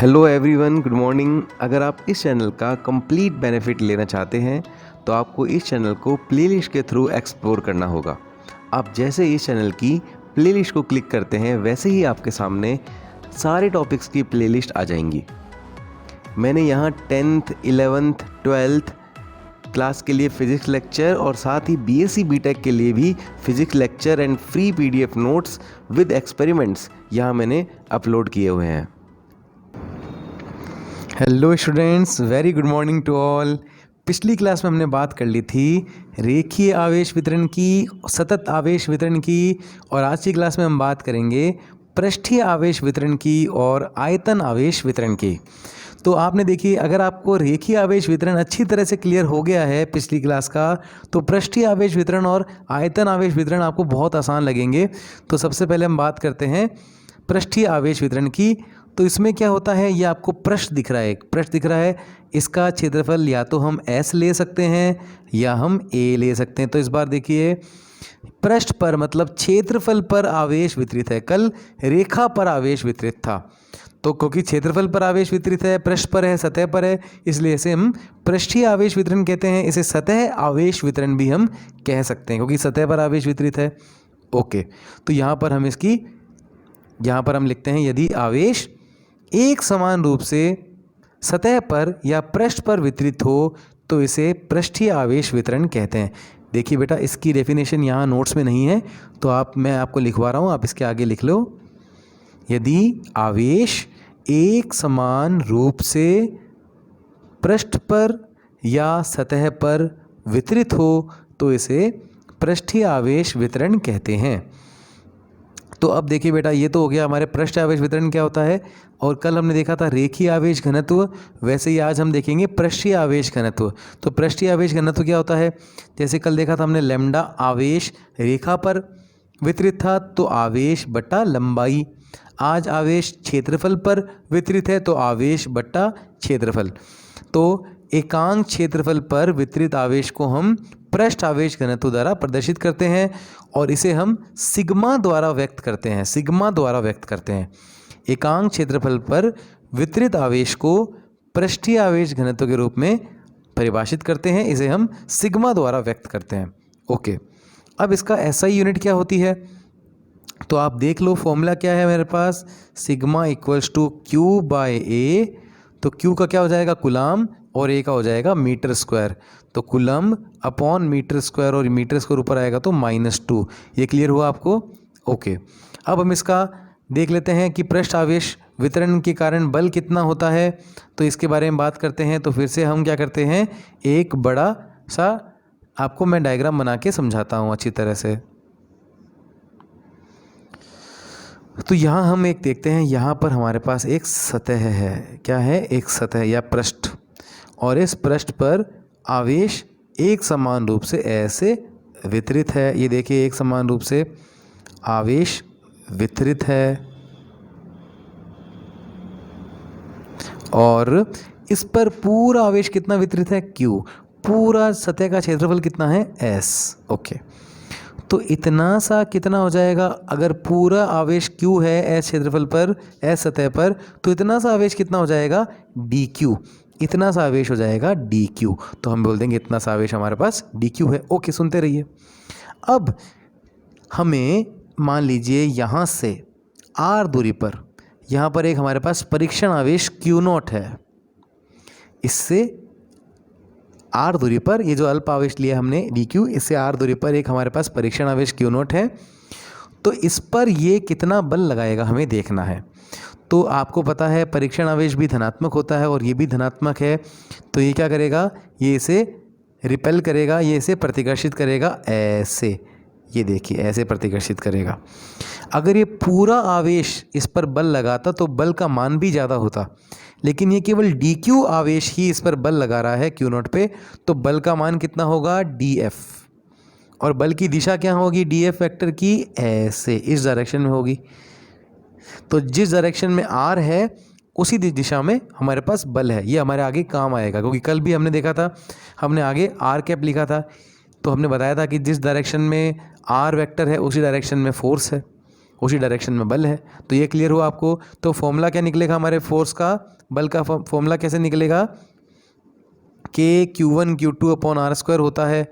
Hello everyone, good morning. अगर आप इस चैनल का कंप्लीट बेनिफिट लेना चाहते हैं तो आपको इस चैनल को प्लेलिस्ट के थ्रू एक्सप्लोर करना होगा। आप जैसे इस चैनल की प्लेलिस्ट को क्लिक करते हैं वैसे ही आपके सामने सारे टॉपिक्स की प्लेलिस्ट आ जाएंगी। मैंने यहाँ 10th, 11th, 12th क्लास के लिए फ़िज़िक्स लेक्चर और साथ ही बीएससी बीटेक के लिए भी physics lecture and free PDF notes with experiments यहाँ मैंने अपलोड किए हुए हैं। Hello students, very good morning to all. पिछली क्लास में हमने बात कर ली थी रेखीय आवेश वितरण की, सतत आवेश वितरण की, और आज की क्लास में हम बात करेंगे पृष्ठीय आवेश वितरण की और आयतन आवेश वितरण की। तो आपने देखिए, अगर आपको रेखीय आवेश वितरण अच्छी तरह से क्लियर हो गया है पिछली क्लास का, तो पृष्ठीय आवेश वितरण और आयतन आवेश वितरण आपको बहुत आसान लगेंगे। तो सबसे पहले हम बात करते हैं पृष्ठीय आवेश वितरण की। तो इसमें क्या होता है, ये आपको पृष्ठ दिख रहा है, एक पृष्ठ दिख रहा है। इसका क्षेत्रफल या तो हम S ले सकते हैं या हम A ले सकते हैं। तो इस बार देखिए, पृष्ठ पर मतलब क्षेत्रफल पर आवेश वितरित है। कल रेखा पर आवेश वितरित था, तो क्योंकि क्षेत्रफल पर आवेश वितरित है, पृष्ठ पर है, सतह पर है, इसलिए इसे हम पृष्ठीय आवेश वितरण कहते हैं। इसे सतह आवेश वितरण भी हम कह सकते हैं क्योंकि सतह पर आवेश वितरित है। ओके, तो यहाँ पर हम लिखते हैं, यदि आवेश एक समान रूप से सतह पर या पृष्ठ पर वितरित हो तो इसे पृष्ठीय आवेश वितरण कहते हैं। देखिए बेटा, इसकी डेफिनेशन यहाँ नोट्स में नहीं है, तो मैं आपको लिखवा रहा हूँ, आप इसके आगे लिख लो। यदि आवेश एक समान रूप से पृष्ठ पर या सतह पर वितरित हो तो इसे पृष्ठीय आवेश वितरण कहते हैं। तो अब देखिए बेटा, ये तो हो गया हमारे पृष्ठ आवेश वितरण क्या होता है, और कल हमने देखा था रेखीय आवेश घनत्व, वैसे ही आज हम देखेंगे पृष्ठीय आवेश घनत्व। तो पृष्ठीय आवेश घनत्व क्या होता है, जैसे कल देखा था हमने लैम्डा आवेश रेखा पर वितरित था तो आवेश बट्टा लंबाई। आज आवेश क्षेत्रफल पर वितरित है तो आवेश बट्टा क्षेत्रफल। तो एकांक क्षेत्रफल पर वितरित आवेश को हम पृष्ठ आवेश घनत्व द्वारा प्रदर्शित करते हैं और इसे हम सिग्मा द्वारा व्यक्त करते हैं। एकांक क्षेत्रफल पर वितरित आवेश को पृष्ठीय आवेश घनत्व के रूप में परिभाषित करते हैं, इसे हम सिग्मा द्वारा व्यक्त करते हैं। ओके, अब इसका SI यूनिट क्या होती है, तो आप देख लो, फॉर्मूला क्या है मेरे पास, sigma equals to Q by A। तो Q का क्या हो जाएगा, कूलम, और A का हो जाएगा मीटर स्क्वायर। तो कूलम अपॉन मीटर स्क्वायर, और मीटर स्क्वायर ऊपर आएगा तो -2। ये क्लियर हुआ आपको? ओके, अब हम इसका देख लेते हैं कि पृष्ठ आवेश वितरण के कारण बल कितना होता है, तो इसके बारे में बात करते हैं। तो फिर से हम क्या करते हैं, एक बड़ा सा आपको मैं डायग्राम बना के समझाता हूँ अच्छी तरह से। तो यहाँ हम एक देखते हैं, यहाँ पर हमारे पास एक सतह है। क्या है, एक सतह या पृष्ठ, और इस पृष्ठ पर आवेश एक समान रूप से ऐसे वितरित है। ये देखिए, एक समान रूप से आवेश वितरित है और इस पर पूरा आवेश कितना वितरित है, Q। पूरा सतह का क्षेत्रफल कितना है, S। ओके, तो इतना सा कितना हो जाएगा, अगर पूरा आवेश Q है S क्षेत्रफल पर, S सतह पर, तो इतना सा आवेश कितना हो जाएगा, dQ। इतना सा आवेश हो जाएगा dQ। तो हम बोल देंगे इतना सा आवेश हमारे पास dQ है। ओके, सुनते रहिए। अब हमें मान लीजिए यहाँ से R दूरी पर, यहाँ पर एक हमारे पास परीक्षण आवेश Q0 है। इससे R दूरी पर, ये जो अल्प आवेश लिया हमने dQ, इससे R दूरी पर एक हमारे पास परीक्षण आवेश Q0 है। तो इस पर ये कितना बल लगाएगा हमें देखना है। तो आपको पता है परीक्षण आवेश भी धनात्मक होता है और ये भी धनात्मक है, तो ये क्या करेगा, ये इसे रिपेल करेगा, ये इसे प्रतिकर्षित करेगा ऐसे। ये देखिए, ऐसे प्रतिकर्षित करेगा। अगर ये पूरा आवेश इस पर बल लगाता तो बल का मान भी ज़्यादा होता, लेकिन ये केवल dQ आवेश ही इस पर बल लगा रहा है Q0 पे, तो बल का मान कितना होगा, dF। और बल की दिशा क्या होगी, dF वेक्टर की ऐसे इस डायरेक्शन में होगी। तो जिस डायरेक्शन में R है उसी दिशा में हमारे पास बल है। ये हमारे आगे काम आएगा, क्योंकि कल भी हमने देखा था, हमने आगे R कैप लिखा था, तो हमने बताया था कि जिस डायरेक्शन में R वेक्टर है उसी डायरेक्शन में फोर्स है, उसी डायरेक्शन में बल है। तो ये क्लियर हुआ आपको। तो फॉर्मूला क्या निकलेगा हमारे फोर्स का, बल का फॉर्मूला कैसे निकलेगा, के Q1 Q2 upon R square होता है।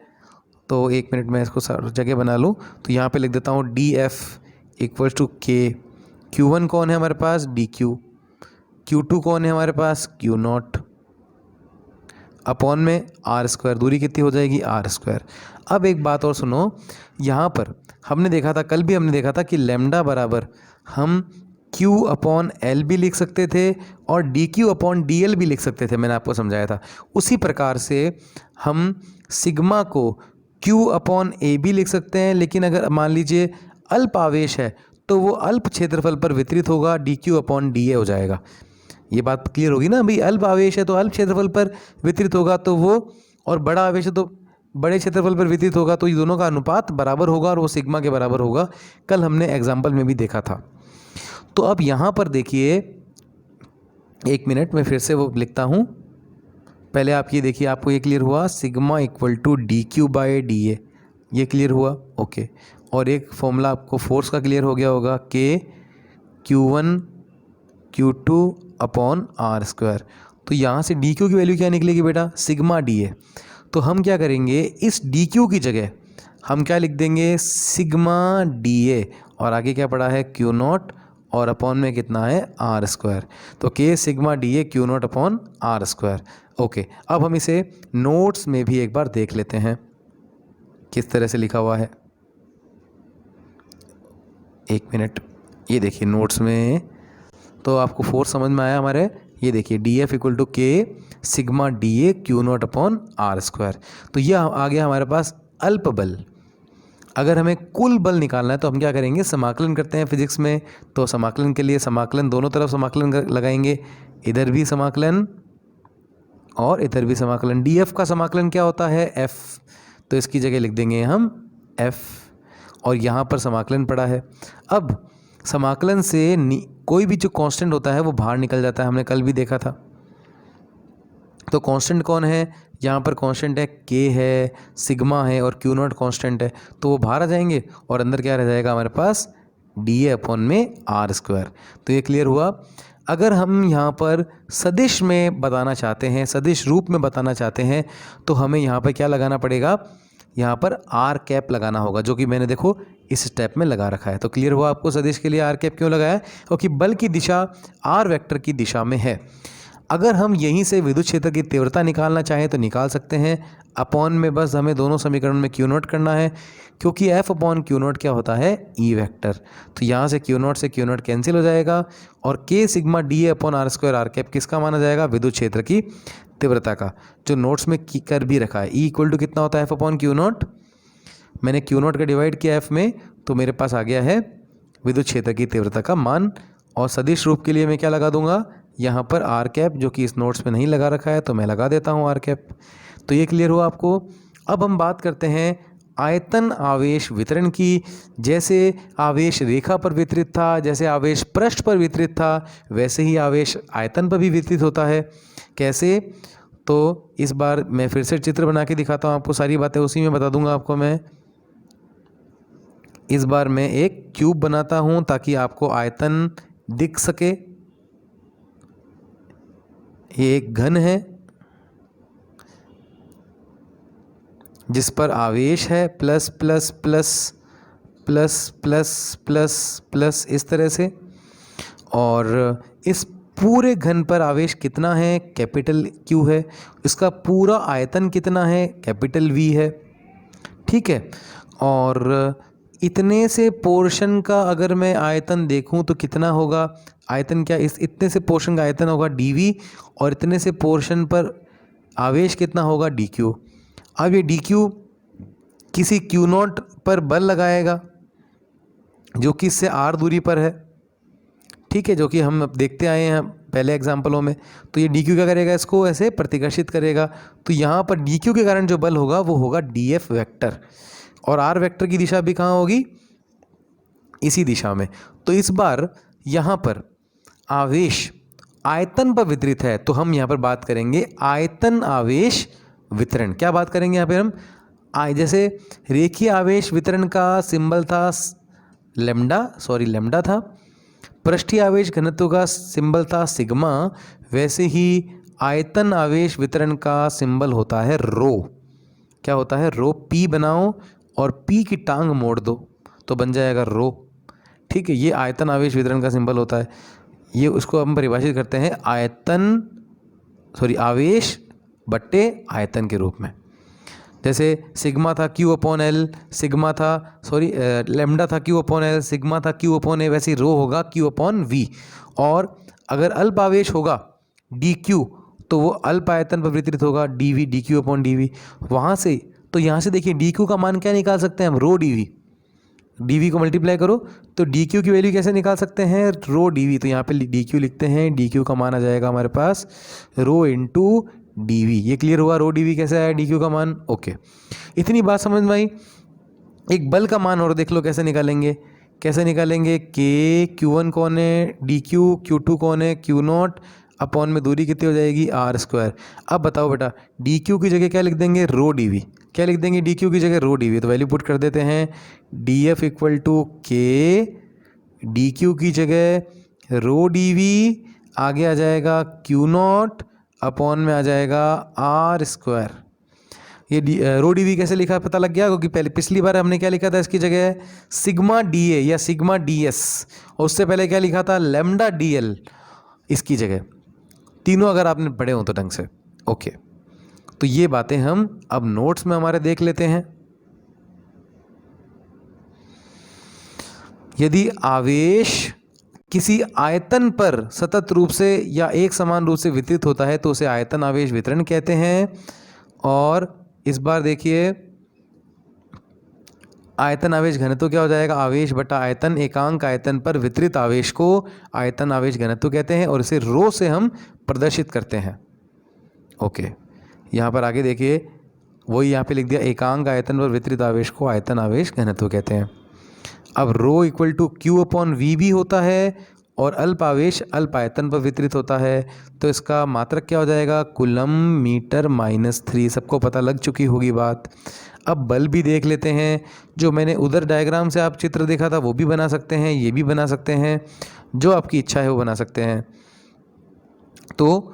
तो एक मिनट में इसको जगह बना लूँ, तो यहाँ पे लिख देता हूँ DF इक्वल्स टू के, Q1 कौन है हमारे पास, DQ, Q2 कौन है हमारे पास, Q0, अपॉन में आर स्क्वायर, दूरी कितनी हो जाएगी, आर स्क्वायर। अब एक बात और सुनो, यहाँ पर हमने देखा था, कल भी हमने देखा था कि लैम्डा बराबर हम Q अपॉन एल भी लिख सकते थे और DQ अपॉन DL भी लिख सकते थे, मैंने आपको समझाया था। उसी प्रकार से हम सिग्मा को Q अपॉन ए भी लिख सकते हैं, लेकिन अगर मान लीजिए अल्प आवेश है तो वो अल्प क्षेत्रफल पर वितरित होगा, DQ अपॉन DA हो जाएगा। ये बात क्लियर होगी ना भाई, अल्प आवेश है तो अल्प क्षेत्रफल पर वितरित होगा तो वो, और बड़ा आवेश है तो बड़े क्षेत्रफल पर वितरित होगा, तो ये दोनों का अनुपात बराबर होगा और वो सिग्मा के बराबर होगा। कल हमने एग्जाम्पल में भी देखा था। तो अब यहाँ पर देखिए, एक मिनट में फिर से वो लिखता हूँ, पहले आप ये देखिए, आपको ये क्लियर हुआ, sigma equal to DQ by DA, ये क्लियर हुआ, ओके। और एक फॉर्मूला आपको फोर्स का क्लियर हो गया होगा, के Q1 Q2 upon R square. तो यहाँ से DQ की वैल्यू क्या निकलेगी बेटा, सिग्मा DA। तो हम क्या करेंगे, इस DQ की जगह हम क्या लिख देंगे, सिग्मा DA, और आगे क्या पड़ा है, Q0, और अपॉन में कितना है, आर स्क्वायर। तो K sigma DA Q0 upon R square, okay. अब हम इसे नोट्स में भी एक बार देख लेते हैं किस तरह से लिखा हुआ है। एक मिनट, ये देखिए नोट्स में, तो आपको फोर्स समझ में आया हमारे, ये देखिए DF equal to K sigma DA Q0 upon R square. तो ये आ गया हमारे पास अल्प बल। अगर हमें कुल बल निकालना है तो हम क्या करेंगे, समाकलन करते हैं फिजिक्स में। तो समाकलन के लिए समाकलन, दोनों तरफ समाकलन लगाएंगे, इधर भी समाकलन और इधर भी समाकलन। DF का समाकलन क्या होता है, F, तो इसकी जगह लिख देंगे हम F, और यहाँ पर समाकलन पड़ा है। अब समाकलन से कोई भी जो कांस्टेंट होता है वो बाहर निकल जाता है, हमने कल भी देखा था। तो कांस्टेंट कौन है, यहाँ पर कांस्टेंट है K है, सिग्मा है और Q0 कांस्टेंट है, तो वो बाहर आ जाएंगे और अंदर क्या रह जाएगा हमारे पास, DA अपॉन में आर स्क्वायर। तो ये क्लियर हुआ। अगर हम यहाँ पर सदिश में बताना चाहते हैं, सदिश रूप में बताना चाहते हैं, तो हमें यहाँ पर क्या लगाना पड़ेगा, यहाँ पर आर कैप लगाना होगा, जो कि मैंने देखो इस स्टेप में लगा रखा है। तो क्लियर हुआ आपको सदिश के लिए आर कैप क्यों लगाया, क्योंकि बल की दिशा आर वेक्टर की दिशा में है। अगर हम यहीं से विद्युत क्षेत्र की तीव्रता निकालना चाहें तो निकाल सकते हैं, अपॉन में बस हमें दोनों समीकरण में Q0 करना है, क्योंकि F अपॉन Q0 क्या होता है, E वेक्टर। तो यहाँ से Q0 कैंसिल हो जाएगा और K sigma DA upon R square R cap किसका माना जाएगा, विद्युत क्षेत्र की तीव्रता का, जो नोट्स में कर भी रखा है। E इक्वल टू कितना होता है, F अपॉन Q0, मैंने Q0 का डिवाइड किया F में, तो मेरे पास आ गया है विद्युत क्षेत्र की तीव्रता का मान। और सदिश रूप के लिए मैं क्या लगा दूंगा, यहाँ पर आर कैप, जो कि इस नोट्स में नहीं लगा रखा है तो मैं लगा देता हूँ आर कैप। तो ये क्लियर हुआ आपको। अब हम बात करते हैं आयतन आवेश वितरण की। जैसे आवेश रेखा पर वितरित था, जैसे आवेश पृष्ठ पर वितरित था, वैसे ही आवेश आयतन पर भी वितरित होता है। कैसे, तो इस बार मैं फिर से चित्र बना के दिखाता हूँ आपको, सारी बातें उसी में बता दूंगा आपको मैं। इस बार मैं एक क्यूब बनाता हूँ ताकि आपको आयतन दिख सके। ये एक घन है जिस पर आवेश है plus plus plus plus plus plus plus इस तरह से, और इस पूरे घन पर आवेश कितना है, कैपिटल Q है। इसका पूरा आयतन कितना है, कैपिटल V है, ठीक है। और इतने से पोर्शन का अगर मैं आयतन देखूं तो कितना होगा, आयतन क्या, इस इतने से पोर्शन का आयतन होगा dV, और इतने से पोर्शन पर आवेश कितना होगा, dQ। अब ये dQ किसी Q0 पर बल लगाएगा जो कि इससे r दूरी पर है, ठीक है, जो कि हम अब देखते आए हैं पहले एग्जाम्पलों में। तो ये dQ क्या करेगा, इसको ऐसे प्रतिकर्षित करेगा। तो यहाँ पर dQ के कारण जो बल होगा वो होगा dF वेक्टर, और r वेक्टर की दिशा भी कहाँ होगी, इसी दिशा में। तो इस बार यहाँ पर आवेश आयतन पर वितरित है, तो हम यहाँ पर बात करेंगे आयतन आवेश वितरण। क्या बात करेंगे यहाँ पे हम, जैसे रेखीय आवेश वितरण का सिंबल था लेमडा था। पृष्ठीय आवेश घनत्व का सिंबल था सिग्मा, वैसे ही आयतन आवेश वितरण का सिंबल होता है रो। क्या होता है? रो। पी बनाओ और पी की टांग मोड़ दो तो बन जाएगा रो। ठीक है, ये आयतन आवेश वितरण का सिंबल होता है। ये उसको हम परिभाषित करते हैं आवेश बट्टे आयतन के रूप में। जैसे सिग्मा था Q अपॉन एल, लेमडा था Q अपॉन एल, सिग्मा था Q अपॉन ए, वैसे रो होगा Q अपॉन वी। और अगर अल्प आवेश होगा DQ तो वो अल्प आयतन पर वितरित होगा DV, DQ अपॉन DV। वहाँ से तो यहाँ से देखिए DQ का मान क्या निकाल सकते हैं हम? रो DV। DV को मल्टीप्लाई करो तो DQ की वैल्यू कैसे निकाल सकते हैं? रो DV। तो यहाँ पे DQ लिखते हैं, DQ का मान आ जाएगा हमारे पास रो इंटू DV। ये क्लियर हुआ रो DV कैसे आया DQ का मान? ओके, इतनी बात समझ में आई। एक बल का मान और देख लो कैसे निकालेंगे। K Q1 कौन है? DQ। Q2 कौन है? Q0 अपॉन में दूरी कितनी हो जाएगी? R²। अब बताओ बेटा, DQ की जगह क्या लिख देंगे? रो DV। क्या लिख देंगे DQ की जगह? Rho DV। तो वैल्यू पुट कर देते हैं, DF equal to K, DQ की जगह रो DV, आगे आ जाएगा Q0 अपॉन में आ जाएगा R²। ये रो DV कैसे लिखा पता लग गया? क्योंकि पहले पिछली बार हमने क्या लिखा था इसकी जगह? सिग्मा DA या सिग्मा DS, और उससे पहले क्या लिखा था? लेमडा DL इसकी जगह। तीनों अगर आपने पढ़े हो तो ढंग से। ओके, तो ये बातें हम अब नोट्स में हमारे देख लेते हैं। यदि आवेश किसी आयतन पर सतत रूप से या एक समान रूप से वितरित होता है तो उसे आयतन आवेश वितरण कहते हैं। और इस बार देखिए, आयतन आवेश घनत्व क्या हो जाएगा? आवेश बटा आयतन, एकांक आयतन पर वितरित आवेश को आयतन आवेश घनत्व कहते हैं और इसे रो से हम प्रदर्शित करते हैं। ओके, यहाँ पर आगे देखिए, वही यहाँ पे लिख दिया, एकांक आयतन पर वितरित आवेश को आयतन आवेश घनत्व कहते हैं। अब rho equal to Q upon V भी होता है और अल्प आवेश अल्प आयतन पर वितरित होता है, तो इसका मात्रक क्या हो जाएगा? Coulomb metre -3। सबको पता लग चुकी होगी बात। अब बल भी देख लेते हैं। जो मैंने उधर डायग्राम से आप चित्र देखा था वो भी बना सकते हैं, ये भी बना सकते हैं, जो आपकी इच्छा है वो बना सकते हैं। तो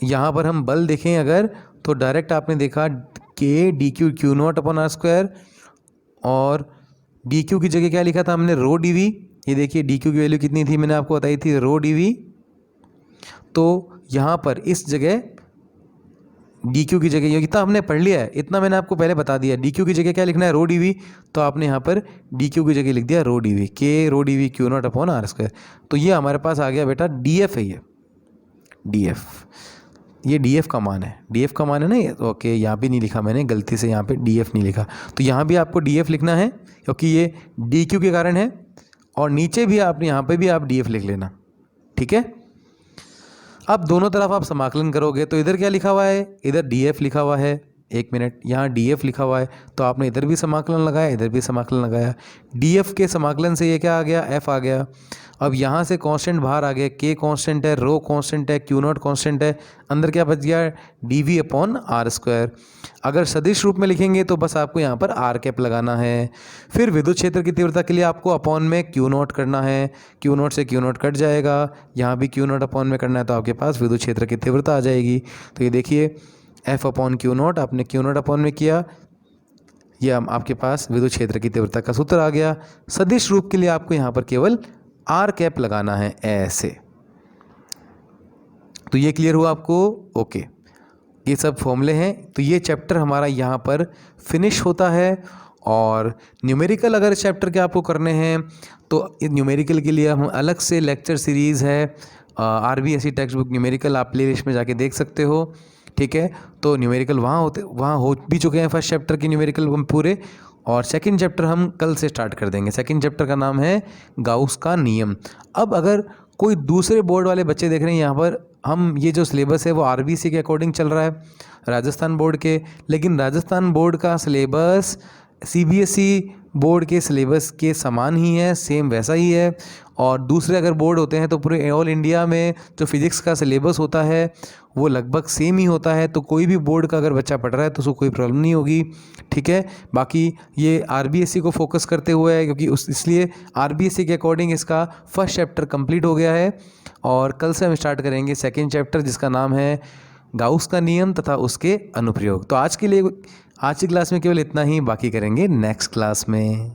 यहाँ पर हम बल देखें अगर, तो डायरेक्ट आपने देखा K DQ Q0 upon R², और DQ की जगह क्या लिखा था हमने? रो DV। ये देखिए DQ की वैल्यू कितनी थी, मैंने आपको बताई थी, रो DV। तो यहाँ पर इस जगह DQ की जगह, ये इतना हमने पढ़ लिया है, इतना मैंने आपको पहले बता दिया। DQ की जगह क्या लिखना है? रो DV। तो आपने यहाँ पर DQ की जगह लिख दिया रो DV, K रो DV Q0 अपॉन R²। तो ये हमारे पास आ गया बेटा DF है। ये DF का मान है। DF का मान है ना ये? ओके, यहाँ भी नहीं लिखा मैंने, गलती से यहाँ पे DF नहीं लिखा, तो यहाँ भी आपको DF लिखना है क्योंकि ये DQ के कारण है, और नीचे भी आप यहाँ पे भी आप DF लिख लेना। ठीक है, अब दोनों तरफ आप समाकलन करोगे तो इधर क्या लिखा हुआ है? इधर DF लिखा हुआ है। एक मिनट, यहाँ DF लिखा हुआ है तो आपने इधर भी समाकलन लगाया, इधर भी समाकलन लगाया। DF के समाकलन से ये क्या आ गया? F आ गया। अब यहाँ से कांस्टेंट बाहर आ गया, K कांस्टेंट है, रो कांस्टेंट है, Q0 कांस्टेंट है, अंदर क्या बच गया? DV upon R²। अगर सदिश रूप में लिखेंगे तो बस आपको यहाँ पर R कैप लगाना है। फिर विद्युत क्षेत्र की तीव्रता के लिए आपको अपॉन में Q0 करना है, Q0 से Q0 कट जाएगा, यहाँ भी Q0 अपॉन में करना है तो आपके पास विद्युत क्षेत्र की तीव्रता आ जाएगी। तो ये देखिए F अपॉन Q0, आपने Q0 अपॉन में किया, यह आपके पास विद्युत क्षेत्र की तीव्रता का सूत्र आ गया। सदिश रूप के लिए आपको यहाँ पर केवल R कैप लगाना है ऐसे। तो ये क्लियर हुआ आपको? ओके, ये सब फॉर्मूले हैं। तो ये चैप्टर हमारा यहाँ पर फिनिश होता है। और न्यूमेरिकल अगर इस चैप्टर के आपको करने हैं तो न्यूमेरिकल के लिए हम अलग से लेक्चर सीरीज़ है, RBSE टेक्स्ट बुक न्यूमेरिकल, आप प्ले लिस्ट में जाके देख सकते हो। ठीक है, तो न्यूमेरिकल वहाँ हो भी चुके हैं फर्स्ट चैप्टर के न्यूमेरिकल हम पूरे, और सेकंड चैप्टर हम कल से स्टार्ट कर देंगे। सेकंड चैप्टर का नाम है गाउस का नियम। अब अगर कोई दूसरे बोर्ड वाले बच्चे देख रहे हैं यहाँ पर, हम ये जो सिलेबस है वो RBC के अकॉर्डिंग चल रहा है, राजस्थान बोर्ड के, लेकिन राजस्थान बोर्ड का सिलेबस CBSE बोर्ड के सिलेबस के समान ही है, सेम वैसा ही है। और दूसरे अगर बोर्ड होते हैं तो पूरे ऑल इंडिया में जो फिज़िक्स का सिलेबस होता है वो लगभग सेम ही होता है, तो कोई भी बोर्ड का अगर बच्चा पढ़ रहा है तो उसको कोई प्रॉब्लम नहीं होगी, ठीक है। बाकी ये आरबीएससी को फोकस करते हुए है, क्योंकि इसलिए आरबीएससी के अकॉर्डिंग इसका फर्स्ट चैप्टर कंप्लीट हो गया है। और कल से हम स्टार्ट करेंगे सेकेंड चैप्टर, जिसका नाम है गाउस का नियम तथा उसके अनुप्रयोग। तो आज के लिए आज की क्लास में केवल इतना ही, बाकी करेंगे नेक्स्ट क्लास में।